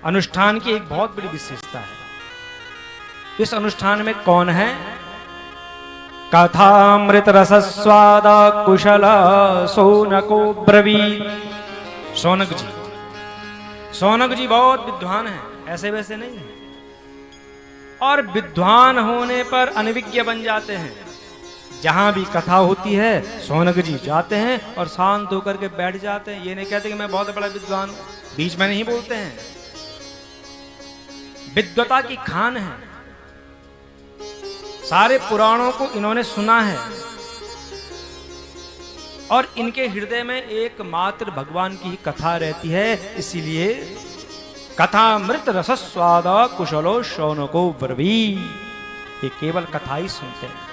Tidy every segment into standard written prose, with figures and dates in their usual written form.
अनुष्ठान की एक बहुत बड़ी विशेषता है। इस अनुष्ठान में कौन है? कथामृत रसस्वाद कुशल सोनको ब्रवीत। शौनक जी, शौनक जी बहुत विद्वान हैं, ऐसे वैसे नहीं है। और विद्वान होने पर अनविज्ञ बन जाते हैं। जहां भी कथा होती है शौनक जी जाते हैं और शांत होकर के बैठ जाते हैं। ये नहीं कहते कि मैं बहुत बड़ा विद्वान हूं, बीच में नहीं बोलते हैं। विद्वता की खान है। सारे पुराणों को इन्होंने सुना है और इनके हृदय में एकमात्र भगवान की ही कथा रहती है। इसीलिए कथामृत रसस्वाद कुशलो शौनको ब्रवीत। ये केवल कथा ही सुनते हैं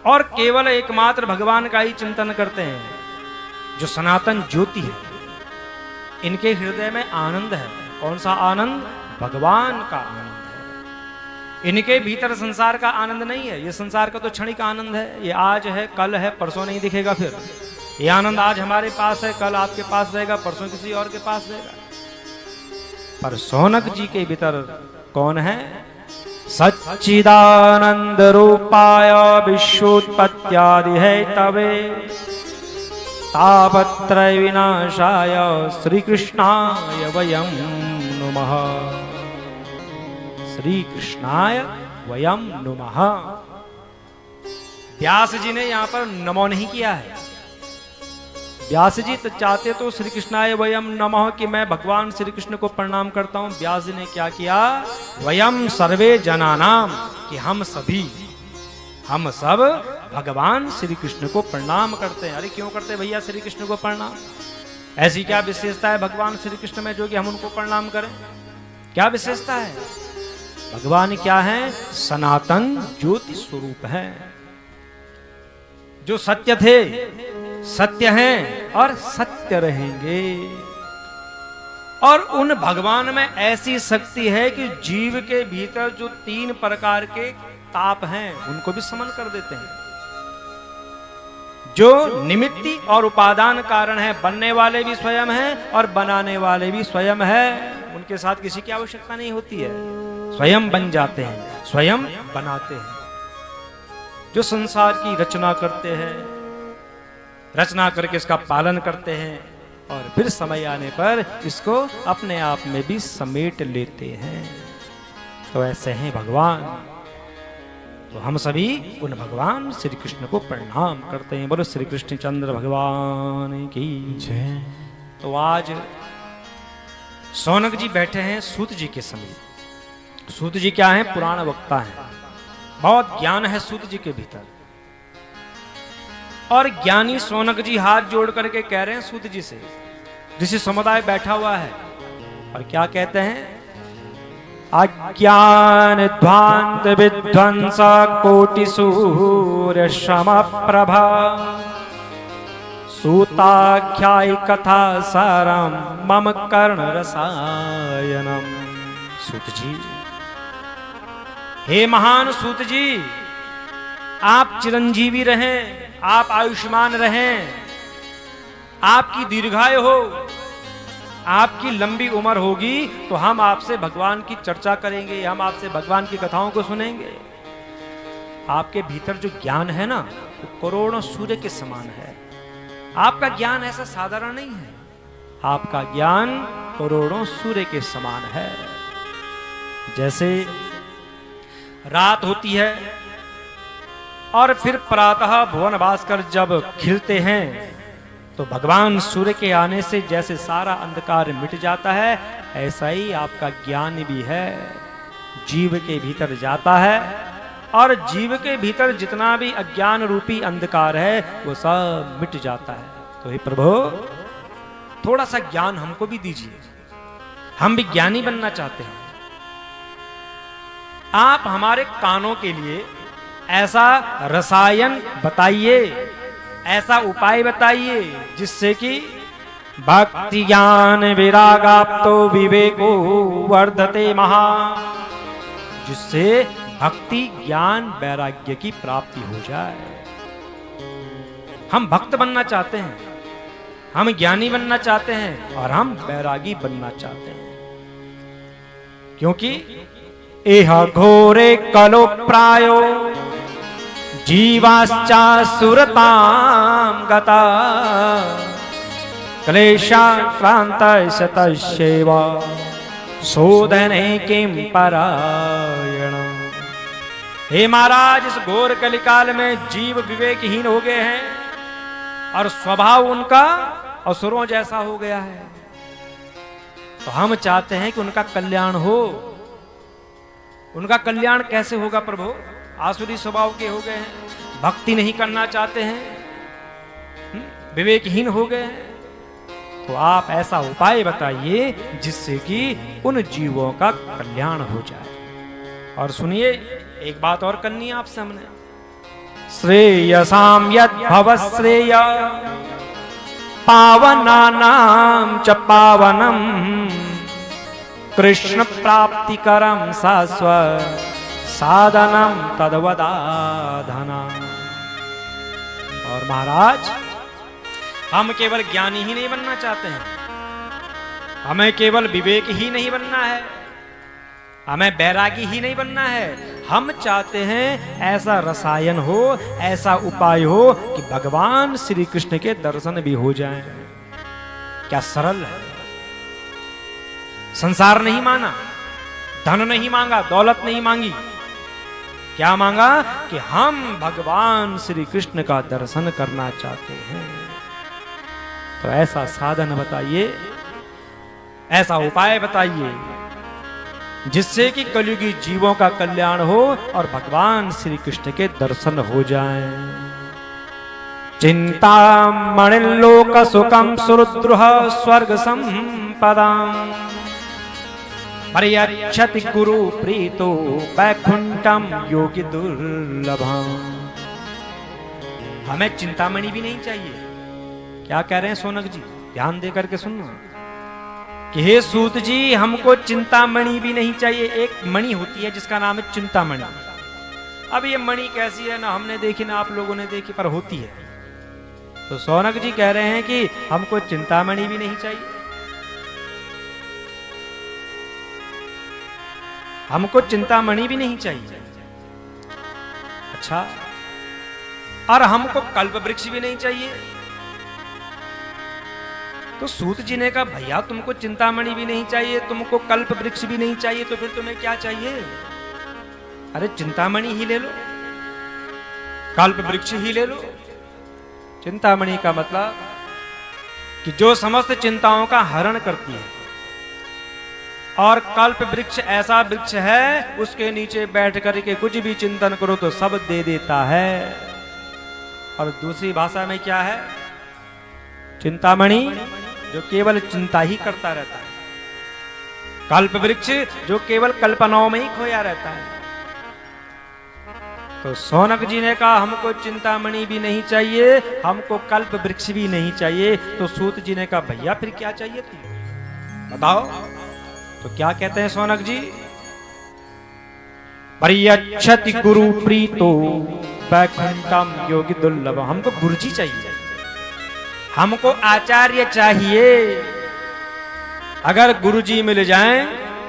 और केवल एकमात्र भगवान का ही चिंतन करते हैं। जो सनातन ज्योति है, इनके हृदय में आनंद है। कौन सा आनंद? भगवान का आनंद है। इनके भीतर संसार का आनंद नहीं है। ये संसार का तो क्षणिक आनंद है। ये आज है, कल है, परसों नहीं दिखेगा। फिर ये आनंद आज हमारे पास है, कल आपके पास रहेगा, परसों किसी और के पास रहेगा। पर शौनक जी के भीतर कौन है? सच्चिदानंद रूपाय विश्वोत्पत्त्यादि है तवे तापत्रय विनाशाय श्री कृष्णाय वयं नुमः। श्री कृष्णाय वयं नुमः। व्यास जी ने यहां पर नमो नहीं किया है। व्यास जी तो चाहते तो श्री कृष्णाय वयम नमः कि मैं भगवान श्री कृष्ण को प्रणाम करता हूं। व्यास जी ने क्या किया? वयम सर्वे जनानाम, कि हम सब भगवान श्री कृष्ण को प्रणाम करते हैं। अरे क्यों करते भैया श्री कृष्ण को प्रणाम? ऐसी क्या विशेषता है भगवान श्री कृष्ण में जो कि हम उनको प्रणाम करें? क्या विशेषता है? भगवान क्या है? सनातन ज्योति स्वरूप है। जो सत्य थे, सत्य हैं और सत्य रहेंगे। और उन भगवान में ऐसी शक्ति है कि जीव के भीतर जो 3 प्रकार के ताप हैं उनको भी समन कर देते हैं। जो निमित्ति और उपादान कारण है, बनने वाले भी स्वयं हैं और बनाने वाले भी स्वयं है। उनके साथ किसी की आवश्यकता नहीं होती है, स्वयं बन जाते हैं, स्वयं बनाते हैं। जो संसार की रचना करते हैं, रचना करके इसका पालन करते हैं और फिर समय आने पर इसको अपने आप में भी समेट लेते हैं। तो ऐसे हैं भगवान। तो हम सभी उन भगवान श्री कृष्ण को प्रणाम करते हैं। बोलो श्री कृष्ण चंद्र भगवान की जय। तो आज शौनक जी बैठे हैं सूत जी के समीप। सूत जी क्या है? पुराण वक्ता है। बहुत ज्ञान है सूत जी के भीतर। और ज्ञानी शौनक जी हाथ जोड़ करके कह रहे हैं सूत जी से, ऋषि समुदाय बैठा हुआ है, और क्या कहते हैं? अज्ञान ध्वांत विध्वंस कोटि सूर्य शम प्रभा सूताख्याय कथा सारम मम कर्ण रसायनम। सूत जी, हे महान सूत जी, आप चिरंजीवी रहें, आप आयुष्मान रहें, आपकी दीर्घायु हो, आपकी लंबी उम्र होगी तो हम आपसे भगवान की चर्चा करेंगे, हम आपसे भगवान की कथाओं को सुनेंगे। आपके भीतर जो ज्ञान है ना, वो करोड़ों सूर्य के समान है। आपका ज्ञान ऐसा साधारण नहीं है, आपका ज्ञान करोड़ों सूर्य के समान है। जैसे रात होती है और फिर प्रातः भुवन भास्कर जब खिलते हैं तो भगवान सूर्य के आने से जैसे सारा अंधकार मिट जाता है, ऐसा ही आपका ज्ञान भी है, जीव के भीतर जाता है और जीव के भीतर जितना भी अज्ञान रूपी अंधकार है वो सब मिट जाता है। तो हे प्रभु, थोड़ा सा ज्ञान हमको भी दीजिए, हम भी ज्ञानी बनना चाहते हैं। आप हमारे कानों के लिए ऐसा रसायन बताइए, ऐसा उपाय बताइए जिससे कि भक्ति ज्ञान विरागाप्तो विवेको वर्धते महा, जिससे भक्ति ज्ञान वैराग्य की प्राप्ति हो जाए। हम भक्त बनना चाहते हैं, हम ज्ञानी बनना चाहते हैं और हम वैरागी बनना चाहते हैं। क्योंकि एह घोरे कलो प्रायो जीवाश्चा सुरताम गता क्लेशाक्रांत शतशेवा शोधने किम परायण। हे महाराज, इस घोर कलिकाल में जीव विवेकहीन हो गए हैं और स्वभाव उनका असुरों जैसा हो गया है। तो हम चाहते हैं कि उनका कल्याण हो। उनका कल्याण कैसे होगा प्रभु? आसुरी स्वभाव के हो गए हैं, भक्ति नहीं करना चाहते हैं, विवेकहीन हो गए हैं। तो आप ऐसा उपाय बताइए जिससे कि उन जीवों का कल्याण हो जाए। और सुनिए, एक बात और करनी है आपसे हमने। श्रेयसाम यद भवश्रेय पावनानां च पावनम कृष्ण प्राप्तिकरम शाश्वत साधनम तद्वदाधना। और महाराज, हम केवल ज्ञानी ही नहीं बनना चाहते हैं, हमें केवल विवेक ही नहीं बनना है, हमें बैरागी ही नहीं बनना है। हम चाहते हैं ऐसा रसायन हो, ऐसा उपाय हो कि भगवान श्री कृष्ण के दर्शन भी हो जाएं। क्या सरल है। संसार नहीं माना, धन नहीं मांगा, दौलत नहीं मांगी, क्या मांगा कि हम भगवान श्री कृष्ण का दर्शन करना चाहते हैं। तो ऐसा साधन बताइए, ऐसा उपाय बताइए जिससे कि कलयुगी जीवों का कल्याण हो और भगवान श्री कृष्ण के दर्शन हो जाएं। चिंतामणिलोक सुखम सुरुद्रुह स्वर्ग संपदाम पर्यच्छति गुरु प्रीतो वैकुंठम योगी दुर्लभम। हमें चिंतामणि भी नहीं चाहिए। क्या कह रहे हैं सोनक जी? ध्यान दे करके सुनना कि हे सूत जी, हमको चिंतामणि भी नहीं चाहिए। एक मणि होती है जिसका नाम है चिंतामणि। अब ये मणि कैसी है, ना हमने देखी ना आप लोगों ने देखी, पर होती है। तो सोनक जी कह रहे हैं कि हमको चिंतामणि भी नहीं चाहिए, हमको चिंतामणि भी नहीं चाहिए। अच्छा, और हमको कल्प वृक्ष भी नहीं चाहिए। तो सूत जी ने कहा, भैया तुमको चिंतामणि भी नहीं चाहिए, तुमको कल्प वृक्ष भी नहीं चाहिए, तो फिर तुम्हें क्या चाहिए? अरे चिंतामणि ही ले लो, कल्प वृक्ष ही ले लो। चिंतामणि का मतलब कि जो समस्त चिंताओं का हरण करती है, और कल्प वृक्ष ऐसा वृक्ष है उसके नीचे बैठ करके कुछ भी चिंतन करो तो सब दे देता है। और दूसरी भाषा में क्या है? चिंतामणि जो केवल चिंता ही करता रहता है, कल्प वृक्ष जो केवल कल्पनाओं में ही खोया रहता है। तो सोनक जी ने कहा हमको चिंतामणि भी नहीं चाहिए, हमको कल्प वृक्ष भी नहीं चाहिए। तो सूत जी ने कहा, भैया फिर क्या चाहिए तुम बताओ। तो क्या कहते हैं सोनक जी? पर्यच्छति गुरु प्रीतो वैकुंठम योगी दुर्लभ। हमको गुरुजी चाहिए, हमको आचार्य चाहिए। अगर गुरुजी मिल जाएं,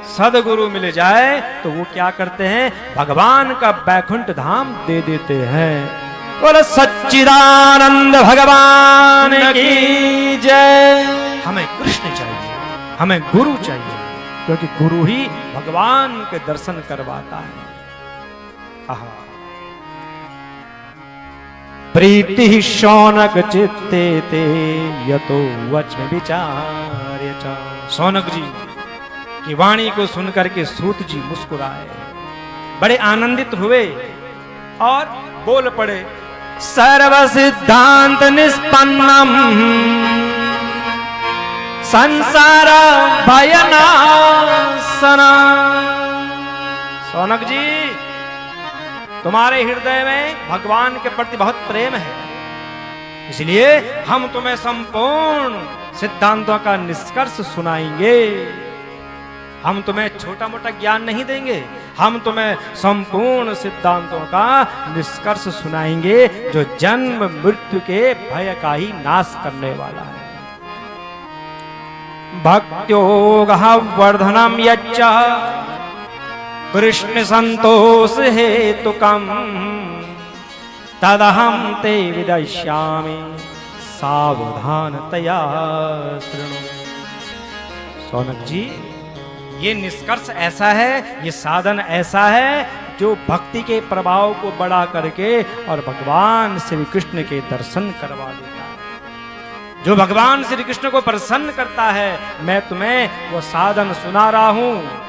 सदगुरु मिल जाए, तो वो क्या करते हैं? भगवान का वैकुंठ धाम दे देते हैं। बोलो सच्चिदानंद भगवान की जय। हमें कृष्ण चाहिए, हमें गुरु चाहिए, क्योंकि गुरु ही भगवान के दर्शन करवाता है। आहा, प्रीति शौनक चित्ते ते यतो वचन विचार्य च। शौनक जी की वाणी को सुनकर के सूत जी मुस्कुराए, बड़े आनंदित हुए और बोल पड़े, सर्व सिद्धांत निष्पन्नम संसार भयनाशना। शौनक जी, तुम्हारे हृदय में भगवान के प्रति बहुत प्रेम है, इसलिए हम तुम्हें संपूर्ण सिद्धांतों का निष्कर्ष सुनाएंगे। हम तुम्हें छोटा मोटा ज्ञान नहीं देंगे, हम तुम्हें संपूर्ण सिद्धांतों का निष्कर्ष सुनाएंगे जो जन्म मृत्यु के भय का ही नाश करने वाला है। भक्त्योगः वर्धनम यच्च कृष्ण संतोष हेतु कम तदहम ते विदश्यामि सावधानतया शृणु। सौनक जी, ये निष्कर्ष ऐसा है, ये साधन ऐसा है जो भक्ति के प्रभाव को बढ़ा करके और भगवान श्री कृष्ण के दर्शन करवा देता है। जो भगवान श्री कृष्ण को प्रसन्न करता है, मैं तुम्हें वो साधन सुना रहा हूं।